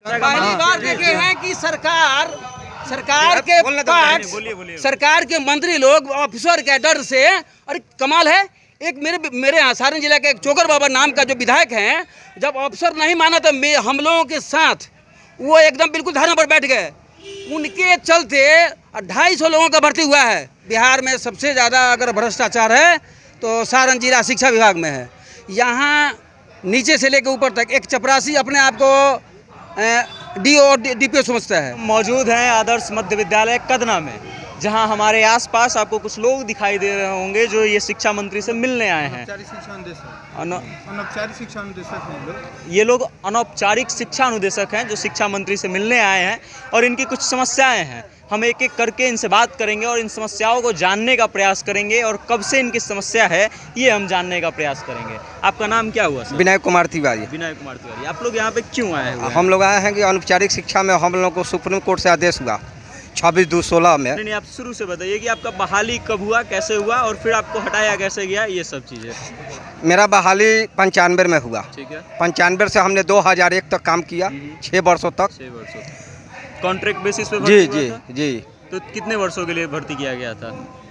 पहली बार देखे हैं कि सरकार के मंत्री लोग ऑफिसर के डर से, अरे कमाल है। एक मेरे यहाँ सारण जिला के एक चोकर बाबा नाम का जो विधायक हैं, जब ऑफिसर नहीं माना तो हम लोगों के साथ वो एकदम बिल्कुल धरने पर बैठ गए। उनके चलते 250 लोगों का भर्ती हुआ है। बिहार में सबसे ज़्यादा अगर भ्रष्टाचार है तो सारण जिला शिक्षा विभाग में है। यहाँ नीचे से लेकर ऊपर तक एक चपरासी अपने आप को डीओ और डीपीओ समझता है। मौजूद हैं आदर्श मध्य विद्यालय कदना में, जहां हमारे आसपास आपको कुछ लोग दिखाई दे रहे होंगे जो ये शिक्षा मंत्री से मिलने आए हैं। अनौपचारिक शिक्षा अनुदेशक हैं ये लोग अनौपचारिक शिक्षा अनुदेशक हैं जो शिक्षा मंत्री से मिलने आए हैं और इनकी कुछ समस्याएं हैं। हम एक एक करके इनसे बात करेंगे और इन समस्याओं को जानने का प्रयास करेंगे और कब से इनकी समस्या है ये हम जानने का प्रयास करेंगे। आपका नाम क्या हुआ सर? विनय कुमार तिवारी। विनय कुमार तिवारी, आप लोग यहाँ पे क्यों आए हुए हैं? हम लोग आए हैं कि अनौपचारिक शिक्षा में हम लोग को सुप्रीम कोर्ट से आदेश हुआ 26/2/16 में। नहीं, आप शुरू से बताइए कि आपका बहाली कब हुआ, कैसे हुआ और फिर आपको हटाया कैसे गया, ये सब चीज़ें। मेरा बहाली 95 में हुआ। ठीक है। 95 से हमने 2001 तक काम किया, 6 वर्षों तक। 6 वर्षों कॉन्ट्रैक्ट बेसिस पे जी भर्ती जी हुआ था? जी। तो कितने वर्षों के लिए भर्ती किया गया था?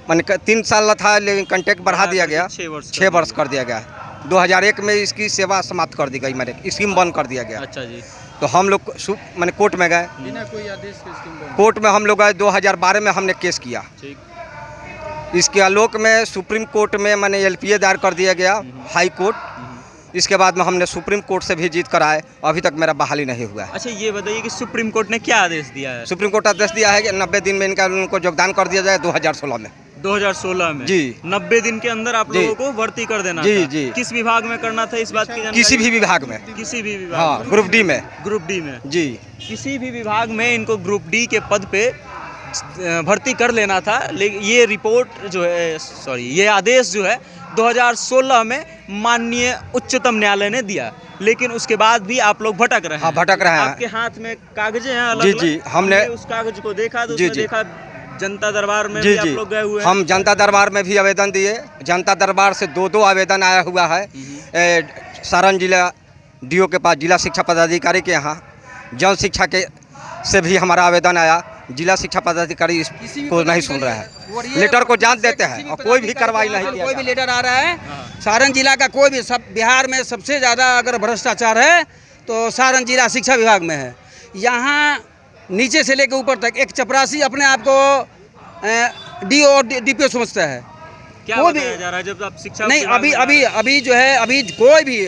मैंने 3 साल था, लेकिन कॉन्ट्रैक्ट बढ़ा दिया गया, 6 वर्ष कर दिया गया। 2001 में इसकी सेवा समाप्त कर दी गई, मैंने स्कीम बंद कर दिया गया। अच्छा जी। तो हम लोग मैंने कोर्ट में गए, बिना कोई आदेश के स्कीम कोर्ट में हम लोग गए। 2012 में हमने केस किया। ठीक। इसके आलोक में सुप्रीम कोर्ट में मैंने LPA दायर कर दिया गया, हाई कोर्ट। इसके बाद में हमने सुप्रीम कोर्ट से भी जीत कर आए, अभी तक मेरा बहाली नहीं हुआ है। अच्छा, ये बताइए कि सुप्रीम कोर्ट ने क्या आदेश दिया है? सुप्रीम कोर्ट आदेश दिया है कि 90 दिन में इनका उनको योगदान कर दिया जाए 2016 में। 2016 में जी। 90 दिन के अंदर आप लोगों को भर्ती कर देना जी था। जी। किस विभाग में करना था इस बात की जानकारी? किसी भी विभाग में। किसी भी विभाग? हाँ, ग्रुप डी में। ग्रुप डी में जी। किसी भी विभाग में इनको ग्रुप डी के पद पे भर्ती कर लेना था। लेकिन ये रिपोर्ट जो है, ये आदेश जो है 2016 में माननीय उच्चतम न्यायालय ने दिया, लेकिन उसके बाद भी आप लोग भटक रहे हैं। हाँ, भटक रहे हैं। आपके हाथ में कागजें हैं अलग जी अलग। जी। हमने उस कागज को देखा तो जी उसमें जी। देखा जनता दरबार में जी भी आप जी। लोग गए हुए हैं। हम जनता दरबार में भी आवेदन दिए। जनता दरबार से 2 आवेदन आया हुआ है। सारण जिला DO के पास, जिला शिक्षा पदाधिकारी के यहाँ। जन शिक्षा के से भी हमारा आवेदन आया, जिला शिक्षा पदाधिकारी इसको नहीं सुन रहा है। लेटर को जांच देते हैं और कोई भी कार्रवाई नहीं किया। कोई भी लेटर आ रहा है सारण जिला का, कोई भी बिहार में सबसे ज़्यादा अगर भ्रष्टाचार है तो सारण जिला शिक्षा विभाग में है। यहाँ नीचे से लेकर ऊपर तक एक चपरासी अपने आप को DO और DPO समझता है। क्या कोई बताया जा रहा है जब आप शिक्षा नहीं, विभाग में अभी जो है, अभी कोई भी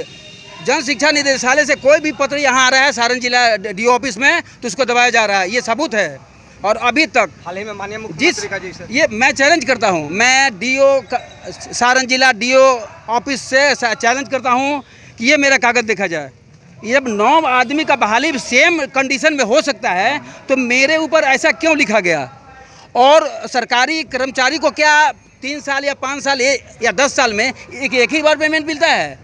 जन शिक्षा निदेशालय से कोई भी पत्र यहाँ आ रहा है सारण जिला DO ऑफिस में तो उसको दबाया जा रहा है, ये सबूत है। और अभी तक हाल ही में माननीय मुख्यमंत्री का जी ये मैं चैलेंज करता हूँ, मैं सारण जिला DO ऑफिस से चैलेंज करता हूँ कि ये मेरा कागज़ देखा जाए। जब 9 आदमी का बहाली सेम कंडीशन में हो सकता है तो मेरे ऊपर ऐसा क्यों लिखा गया? और सरकारी कर्मचारी को क्या 3 साल या 5 साल या 10 साल में एक ही बार पेमेंट मिलता है?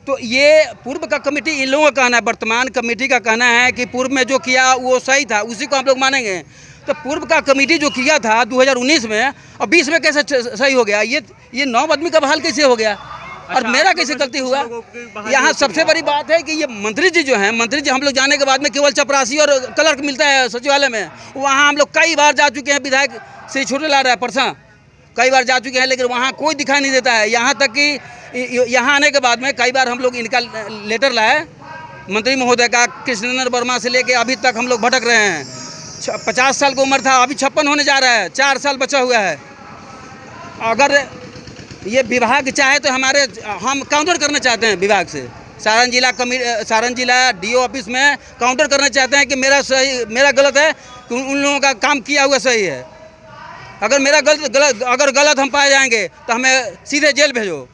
तो ये पूर्व का कमेटी, इन लोगों का कहना है, वर्तमान कमेटी का कहना है कि पूर्व में जो किया वो सही था, उसी को हम लोग मानेंगे। तो पूर्व का कमेटी जो किया था 2019 में और 20 में कैसे सही हो गया? ये 9 आदमी का बहाल कैसे हो गया? और मेरा कैसे गलती हुआ? यहाँ सबसे बड़ी बात है कि ये मंत्री जी जो हैं, मंत्री जी हम लोग जाने के बाद में केवल चपरासी और क्लर्क मिलता है सचिवालय में। वहाँ हम लोग कई बार जा चुके हैं, विधायक श्री छोटे लाल राय परसा कई बार जा चुके हैं, लेकिन वहाँ कोई दिखाई नहीं देता है। यहाँ तक कि यहाँ आने के बाद में कई बार हम लोग इनका लेटर लाए मंत्री महोदय का, कृष्णनंदन वर्मा से लेके अभी तक हम लोग भटक रहे हैं। 50 साल की उम्र था, अभी 56 होने जा रहा है, 4 साल बचा हुआ है। अगर ये विभाग चाहे तो हम काउंटर करना चाहते हैं विभाग से। सारण जिला DO ऑफिस में काउंटर करना चाहते हैं कि मेरा गलत है कि उन लोगों का काम किया हुआ सही है। अगर मेरा गलत हम पाए जाएंगे तो हमें सीधे जेल भेजो,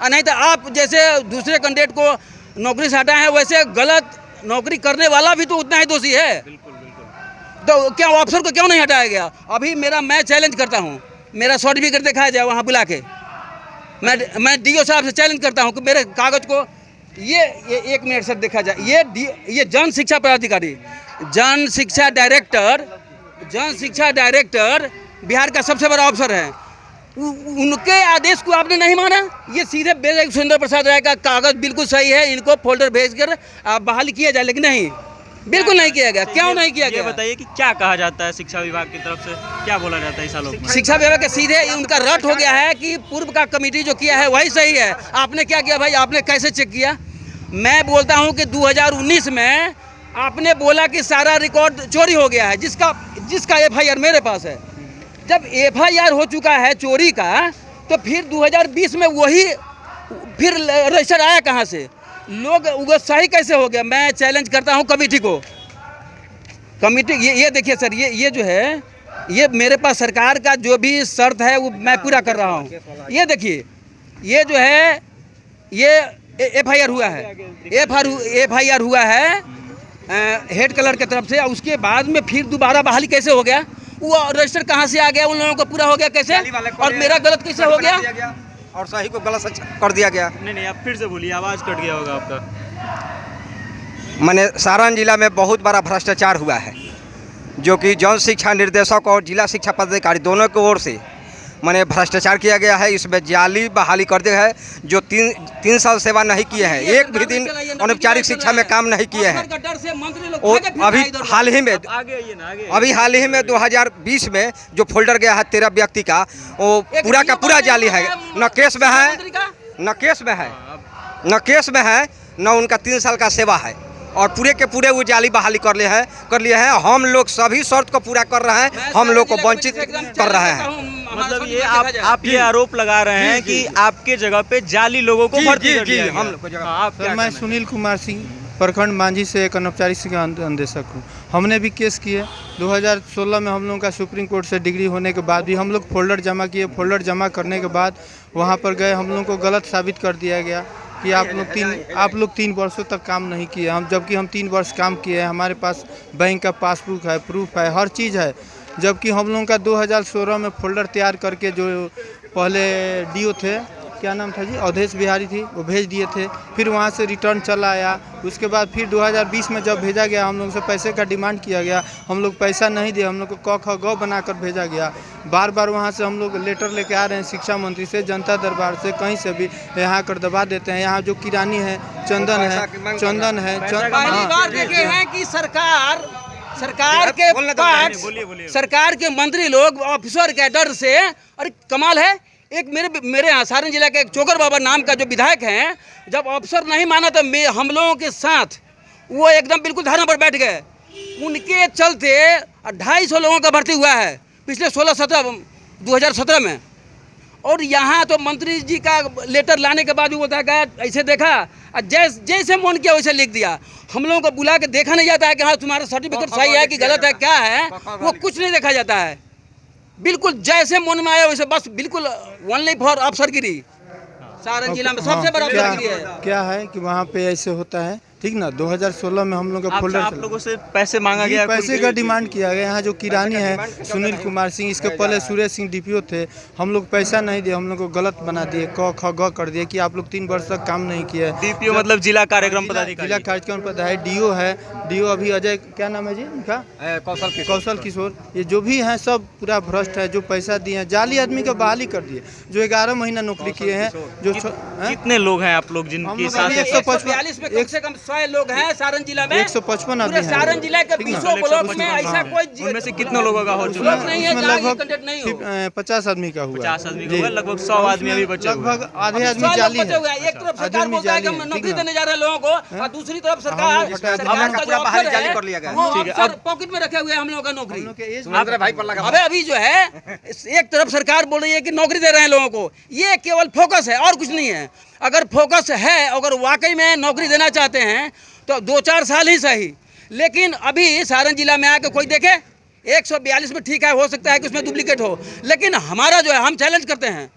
और नहीं तो आप जैसे दूसरे कैंडिडेट को नौकरी से हटाए हैं वैसे गलत नौकरी करने वाला भी तो उतना ही दोषी है। बिल्कुल बिल्कुल। तो क्या अफसर को क्यों नहीं हटाया गया? अभी मैं चैलेंज करता हूँ, मेरा सर्टिफिकेट दिखाया जाए वहाँ बुला के। मैं DO साहब से चैलेंज करता हूँ कि मेरे कागज़ को ये 1 मिनट से देखा जाए। ये जन शिक्षा पदाधिकारी, जन शिक्षा डायरेक्टर बिहार का सबसे बड़ा अफसर है। उनके आदेश को आपने नहीं माना। ये सीधे सुरेंद्र प्रसाद राय का कागज़ बिल्कुल सही है, इनको फोल्डर भेजकर बहाली किया जाए, लेकिन नहीं, बिल्कुल नहीं किया गया। क्यों नहीं किया ये गया? बताइए कि क्या कहा जाता है शिक्षा विभाग की तरफ से, क्या बोला जाता है इस आलोक में? शिक्षा विभाग के सीधे उनका रट हो गया है कि पूर्व का कमेटी जो किया है वही सही है। आपने क्या किया भाई? आपने कैसे चेक किया? मैं बोलता हूं कि 2019 में आपने बोला कि सारा रिकॉर्ड चोरी हो गया है, जिसका FIR मेरे पास है। जब FIR हो चुका है चोरी का, तो फिर 2020 में वही फिर रजिस्टर आया कहाँ से? लोग वो सही कैसे हो गया? मैं चैलेंज करता हूं कमेटी को। कमेटी ये देखिए सर, ये जो है, ये मेरे पास सरकार का जो भी शर्त है वो मैं पूरा कर रहा हूँ। ये देखिए, ये जो है ये FIR हुआ है, FIR हुआ है हेड कलर की तरफ से। उसके बाद में फिर दोबारा बहाली कैसे हो गया? वो रजिस्टर कहाँ से आ गया? उन लोगों को पूरा हो गया कैसे? और मेरा गलत कैसे हो गया? और सही को गलत कर दिया गया। नहीं, आप फिर से बोलिए, आवाज़ कट गया होगा आपका। मैंने सारण जिला में बहुत बड़ा भ्रष्टाचार हुआ है, जो कि जन शिक्षा निर्देशक और जिला शिक्षा पदाधिकारी दोनों की ओर से मैंने भ्रष्टाचार किया गया है। इसमें जाली बहाली कर दिया है, जो तीन साल सेवा नहीं किए हैं, एक भी दिन अनौपचारिक शिक्षा में काम नहीं किए हैं। और अभी हाल ही में 2020 में जो फोल्डर गया है 13 व्यक्ति का, वो पूरा का पूरा जाली है। न केस में है, न उनका 3 साल का सेवा है, और पूरे के पूरे वो जाली बहाली कर लिए हैं। हम लोग सभी शर्त को पूरा कर रहे हैं, हम लोग को वंचित कर रहे हैं। मतलब ये आप ये आरोप लगा रहे हैं कि आपके जगह पे जाली लोगों को भर्ती कर दिया गया। हम लोग को जगह। आप क्या मैं कहना है? सुनील कुमार सिंह, प्रखंड मांझी से एक अनौपचारिक शिक्षा अनुदेशक हूँ। हमने भी केस किए 2016 में। हम लोगों का सुप्रीम कोर्ट से डिग्री होने के बाद भी हम लोग फोल्डर जमा किए। फोल्डर जमा करने के बाद वहाँ पर गए, हम लोगों को गलत साबित कर दिया गया कि आप लोग 3 वर्षों तक काम नहीं किए। जबकि हम 3 वर्ष काम किए हैं, हमारे पास बैंक का पासबुक है, प्रूफ है, हर चीज़ है। जबकि हम लोगों का 2016 में फोल्डर तैयार करके, जो पहले DO थे, क्या नाम था जी, अवधेश बिहारी थी, वो भेज दिए थे। फिर वहाँ से रिटर्न चला आया। उसके बाद फिर 2020 में जब भेजा गया, हम लोग से पैसे का डिमांड किया गया। हम लोग पैसा नहीं दिए, हम लोग को क ख ग बनाकर भेजा गया। बार बार वहाँ से हम लोग लेटर लेके आ रहे हैं, शिक्षा मंत्री से, जनता दरबार से, कहीं से भी यहाँ कर दबा देते हैं। यहाँ जो किरानी है, चंदन है। पहली बार देखे हैं कि सरकार के मंत्री लोग ऑफिसर के डर से, और कमाल है, एक मेरे यहाँ सारण जिला के एक चोकर बाबा नाम का जो विधायक हैं, जब अफसर नहीं माना तो हम लोगों के साथ वो एकदम बिल्कुल धरने पर बैठ गए। उनके चलते 250 लोगों का भर्ती हुआ है पिछले 2017 में। और यहाँ तो मंत्री जी का लेटर लाने के बाद भी बोलता है ऐसे देखा, जैसे मन किया वैसे लिख दिया। हम लोगों को बुला के देखा नहीं जाता है कि हाँ तुम्हारा सर्टिफिकेट सही है कि गलत है, क्या है, वो कुछ नहीं देखा जाता है। बिल्कुल जैसे मन में आया वैसे, बस बिल्कुल ओनली फॉर अफसरगिरी। सारण जिला में सबसे बड़ा अफसरगिरी है। क्या है कि वहाँ पे ऐसे होता है, ठीक ना। 2016 में हम लोग का फोल्डर, आप लोगों से पैसे मांगा गया, पैसे का डिमांड किया गया। यहाँ जो किरानी है सुनील कुमार सिंह, इसके पहले सुरेश सिंह DPO थे। हम लोग पैसा नहीं दिए, हम लोग को गलत बना दिए, क ख ग कर दिए कि आप लोग 3 वर्ष तक काम नहीं किए। DPO मतलब जिला कार्यक्रम पदाधिकारी, जिला कार्यक्रम पदाधिकारी। DO है, DO अभी अजय, क्या नाम है जी उनका, कौशल किशोर। ये जो भी हैं सब पूरा भ्रष्ट है। जो पैसा दिए हैं, जाली आदमी का बहाली कर दिए, जो 11 महीना नौकरी किए हैं। जो कितने लोग हैं आप लोग जिनके साथ 145 में कम से कम 100 लोग हैं सारण जिला में। 155 आदमी हैं। सारण जिला के 20 ब्लॉक में ऐसा कोई, उनमें से कितने लोगों का हो चुका है? नहीं है, लगभग 50 आदमी का हुआ। 50 आदमी का हुआ, लगभग 100 आदमी अभी बचे हुए हैं। लगभग आधे आदमी जाली है। एक तरफ सरकार बोलता है कि हम नौकरी देने जा रहे हैं लोगों को, और दूसरी तरफ सरकार का जो अफसर है वो अफसर पॉकेट में रखे हुए हैं हम लोगों का नौकरी। अबे अभी जो है एक तरफ सरकार बोल रही है कि नौकरी दे रहे हैं लोगों को, ये केवल फोकस है और कुछ नहीं है। अगर फोकस है, अगर वाकई में नौकरी देना चाहते हैं तो 2-4 साल ही सही। लेकिन अभी सारण जिला में आके कोई देखे 142 में, ठीक है, हो सकता है कि उसमें डुप्लीकेट हो, लेकिन हमारा जो है, हम चैलेंज करते हैं,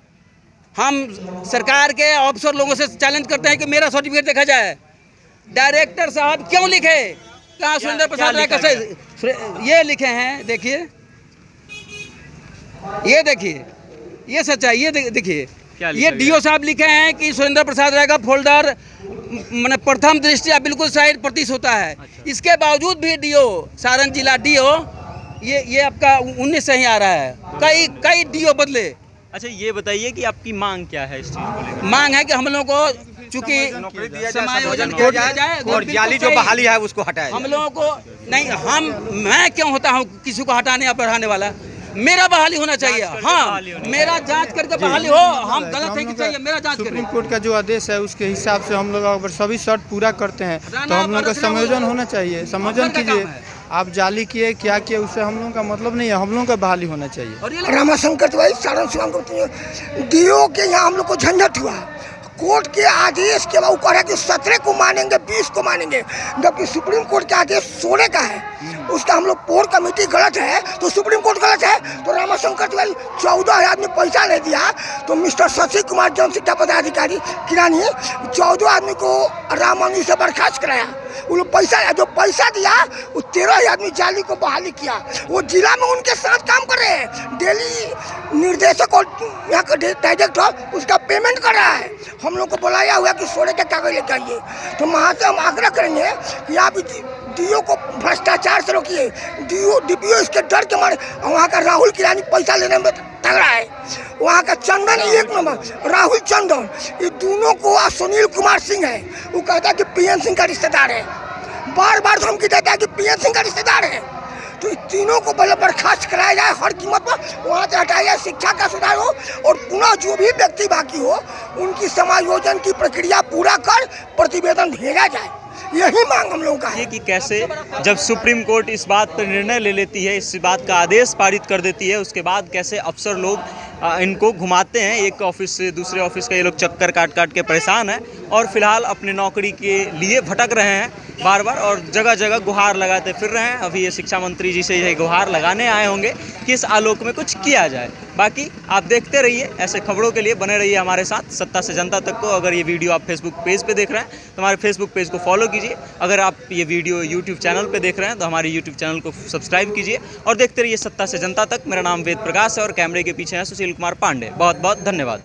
हम सरकार के ऑफिसर लोगों से चैलेंज करते हैं कि मेरा सर्टिफिकेट देखा जाए। डायरेक्टर साहब क्यों लिखे, कहाँ सुरेंद्र प्रसाद राय कैसे ये लिखे हैं, देखिए, ये देखिए, ये सच्चाई, ये देखिए, ये DO साहब लिखे हैं कि सुरेंद्र प्रसाद राय का फोल्डर मैंने प्रथम दृष्टया बिल्कुल सही प्रतीत होता है। इसके बावजूद भी DO सारण जिला DO ये आपका 19 से ही आ रहा है। कई DO बदले। अच्छा, ये बताइए कि आपकी मांग क्या है इस चीज़ को लेकर? मांग है कि हम लोगों को चूंकि नौकरी दिया जाए, समायोजन किया किया जाए जाए वो और बिल्कुल जाली जो सही। बहाली है उसको हटाया हम जाए। लोगों को नहीं, मैं क्यों होता हूँ किसी को हटाने या बढ़ाने वाला? मेरा बहाली होना चाहिए। हाँ, मेरा जांच करके बहाली हो। हम गलत है कि चाहिए, मेरा जांच सुप्रीम करें। कोर्ट का जो आदेश है उसके हिसाब से हम लोग अगर सभी शर्त पूरा करते हैं तो हम लोग का संयोजन होना चाहिए। संयोजन का कीजिए, काम है। आप जाली किए क्या किए उससे हम लोगों का मतलब नहीं है, हम लोगों का बहाली होना चाहिए। और ये रामाशंकर तिवारी सारण से डीओ के यहाँ हम लोग को झंझट हुआ। कोर्ट के आदेश के बाद वो कह रहा है कि 17 को मानेंगे, 20 को मानेंगे, जबकि सुप्रीम कोर्ट का आदेश 16 का है। उसका हम लोग कोर कमेटी गलत है तो सुप्रीम कोर्ट गलत है। तो रामाशंकर तिवारी 14,000 में पैसा नहीं दिया तो मिस्टर शशि कुमार जन शिक्षा पदाधिकारी किरानी 14 आदमी को राम मंदिर से बर्खास्त कराया। वो लोग पैसा, जो पैसा दिया वो 13 आदमी जाली को बहाली किया। वो जिला में उनके साथ काम कर रहे हैं, डेली निर्देशक और यहाँ का डायरेक्टर उसका पेमेंट कर रहा है। हम लोग को बुलाया हुआ कि 16 के कागज लेकर आइए। तो वहाँ से हम आग्रह करेंगे कि आप डीओ को भ्रष्टाचार से रोकिए। डीपीओ इसके डर के मारे, वहाँ का राहुल किरानी पैसा लेने में तगड़ा है, वहाँ का चंदन एक नंबर, राहुल चंदन, ये दोनों को सुनील कुमार सिंह है, वो कहता है कि पीएन सिंह का रिश्तेदार है। बार बार धमकी देता है कि पीएन सिंह का रिश्तेदार है। तो इन तीनों को पहले बर्खास्त कराया जाए हर कीमत पर, वहाँ से हटाया जाए, शिक्षा का सुधार हो और पुनः जो भी व्यक्ति बाकी हो उनकी समायोजन की प्रक्रिया पूरा कर प्रतिवेदन भेजा जाए। यही मांग हम लोगों का है। ये कि कैसे जब सुप्रीम कोर्ट इस बात पर निर्णय ले लेती है, इस बात का आदेश पारित कर देती है, उसके बाद कैसे अफसर लोग इनको घुमाते हैं एक ऑफिस से दूसरे ऑफिस का। ये लोग चक्कर काट काट के परेशान हैं और फिलहाल अपने नौकरी के लिए भटक रहे हैं बार बार और जगह जगह गुहार लगाते फिर रहे हैं। अभी ये शिक्षा मंत्री जी से ये गुहार लगाने आए होंगे कि इस आलोक में कुछ किया जाए। बाकी आप देखते रहिए, ऐसे खबरों के लिए बने रहिए हमारे साथ सत्ता से जनता तक को। अगर ये वीडियो आप फेसबुक पेज पे देख रहे हैं तो हमारे फेसबुक पेज को फॉलो कीजिए। अगर आप ये वीडियो यूट्यूब चैनल पे देख रहे हैं तो हमारे यूट्यूब चैनल को सब्सक्राइब कीजिए और देखते रहिए सत्ता से जनता तक। मेरा नाम वेद प्रकाश है और कैमरे के पीछे है सुशील कुमार पांडे। बहुत बहुत धन्यवाद।